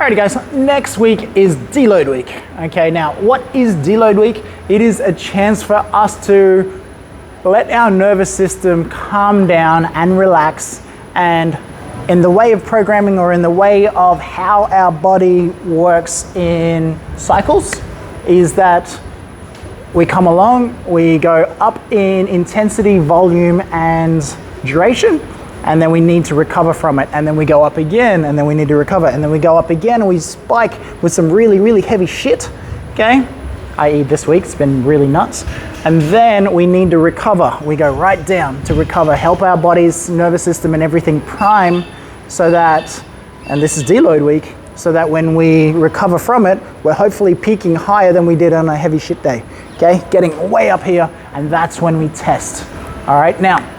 Alrighty guys, next week is Deload week. Okay, now what is Deload week? It is a chance for us to let our nervous system calm down and relax, and in the way of programming or in the way of how our body works in cycles is that we come along, we go up in intensity, volume, and duration, and then we need to recover from it, and then we go up again, and then we need to recover, and then we go up again, and we spike with some really, really heavy shit, okay? I.e. this week, it's been really nuts. And then we need to recover. We go right down to recover, help our body's nervous system and everything prime so that, and this is deload week, so that when we recover from it, we're hopefully peaking higher than we did on a heavy shit day, okay? Getting way up here, and that's when we test. All right, now,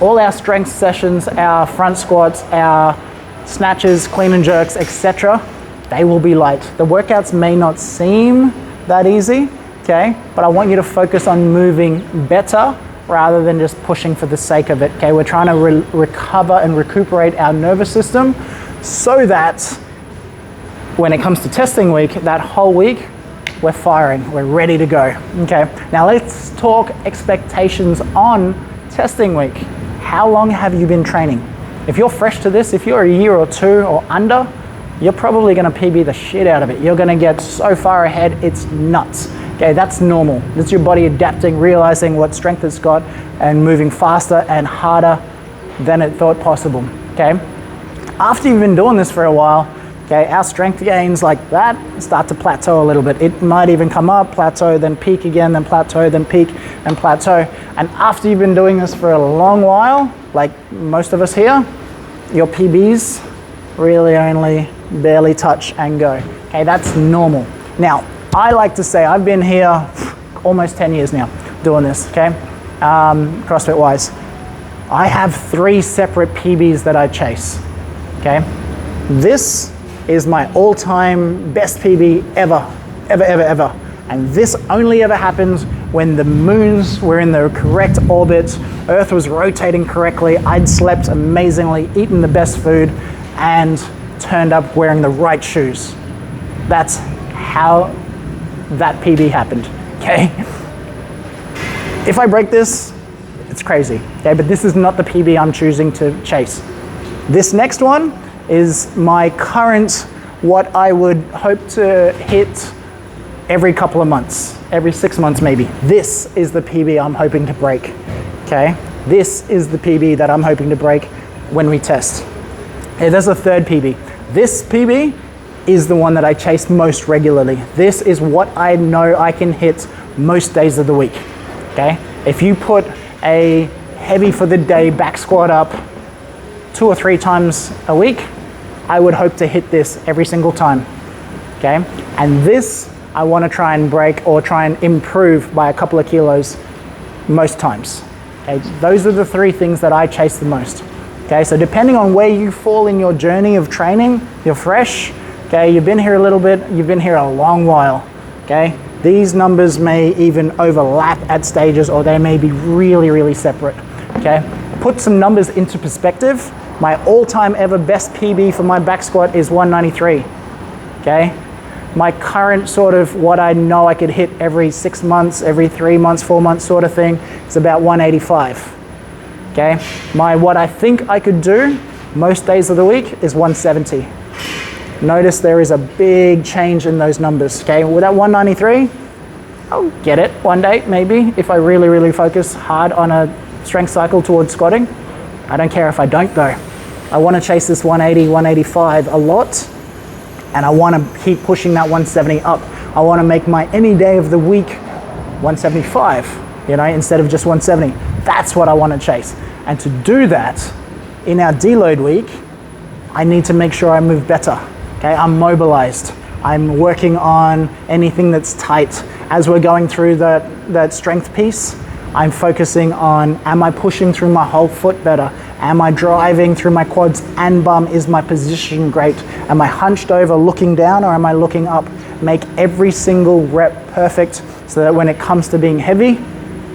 all our strength sessions, our front squats, our snatches, clean and jerks, etc., they will be light. The workouts may not seem that easy, okay? But I want you to focus on moving better rather than just pushing for the sake of it, okay? We're trying to recover and recuperate our nervous system so that when it comes to testing week, that whole week, we're firing, we're ready to go, okay? Now let's talk expectations on testing week. How long have you been training? If you're fresh to this, if you're a year or two or under, you're probably gonna PB the shit out of it. You're gonna get so far ahead, it's nuts. Okay, that's normal. That's your body adapting, realizing what strength it's got, and moving faster and harder than it thought possible, okay? After you've been doing this for a while, okay, our strength gains like that start to plateau a little bit. It might even come up, plateau, then peak again, then plateau, then peak, and plateau. And after you've been doing this for a long while, like most of us here, your PBs really only barely touch and go. Okay, that's normal. Now, I like to say I've been here almost 10 years now doing this, okay, CrossFit wise. I have 3 separate PBs that I chase, okay? This is my all-time best PB ever. And this only ever happens when the moons were in the correct orbit, Earth was rotating correctly, I'd slept amazingly, eaten the best food, and turned up wearing the right shoes. That's how that PB happened, okay? If I break this, it's crazy, okay? But this is not the PB I'm choosing to chase. This next one is my current, what I would hope to hit every couple of months, every 6 months maybe. This is the PB I'm hoping to break, okay? This is the PB that I'm hoping to break when we test. Okay, there's a third PB. This PB is the one that I chase most regularly. This is what I know I can hit most days of the week, okay? If you put a heavy for the day back squat up 2 or 3 times a week, I would hope to hit this every single time, okay? And this, I wanna try and break or try and improve by a couple of kilos most times, okay? Those are the 3 things that I chase the most, okay? So depending on where you fall in your journey of training, you're fresh, okay, you've been here a little bit, you've been here a long while, okay? These numbers may even overlap at stages, or they may be really, really separate, okay? Put some numbers into perspective. My all-time ever best PB for my back squat is 193, okay? My current sort of what I know I could hit every 6 months, every 3 months, 4 months sort of thing is about 185, okay? What I think I could do most days of the week is 170. Notice there is a big change in those numbers, okay? With that 193, I'll get it one day, maybe, if I really, really focus hard on a strength cycle towards squatting. I don't care if I don't though. I wanna chase this 180, 185 a lot, and I wanna keep pushing that 170 up. I wanna make my any day of the week 175, you know, instead of just 170. That's what I wanna chase. And to do that, in our deload week, I need to make sure I move better. Okay, I'm mobilized. I'm working on anything that's tight. As we're going through that strength piece, I'm focusing on, am I pushing through my whole foot better? Am I driving through my quads and bum? Is my position great? Am I hunched over looking down, or am I looking up? Make every single rep perfect so that when it comes to being heavy,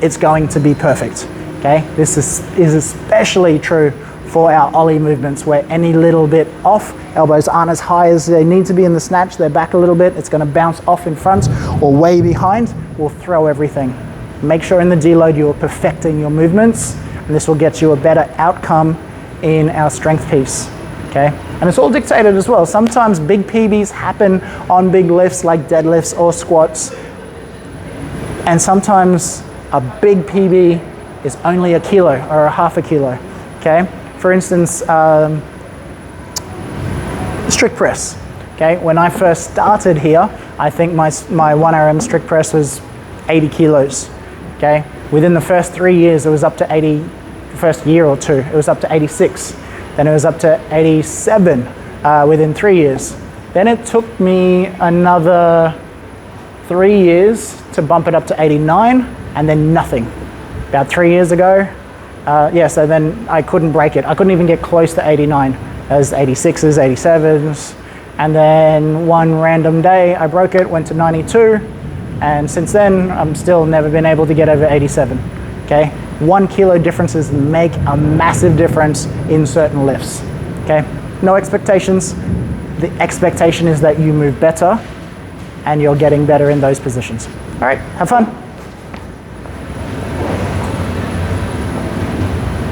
it's going to be perfect, okay? This is especially true for our ollie movements, where any little bit off, elbows aren't as high as they need to be in the snatch, they're back a little bit, it's going to bounce off in front or way behind, we'll throw everything. Make sure in the deload you are perfecting your movements, and this will get you a better outcome in our strength piece. Okay? And it's all dictated as well. Sometimes big PBs happen on big lifts like deadlifts or squats, and sometimes a big PB is only a kilo or a half a kilo. Okay? For instance, strict press. Okay? When I first started here, I think my 1RM strict press was 80 kilos. Okay? Within the first 3 years, it was up to 80. The first year or two, it was up to 86. Then it was up to 87 within 3 years. Then it took me another 3 years to bump it up to 89, and then nothing. About 3 years ago, so then I couldn't break it. I couldn't even get close to 89. As 86s, 87s, and then one random day I broke it, went to 92, and since then I'm still never been able to get over 87. Okay, 1 kilo differences make a massive difference in certain lifts. Okay, no expectations. The expectation is that you move better and you're getting better in those positions. All right, have fun.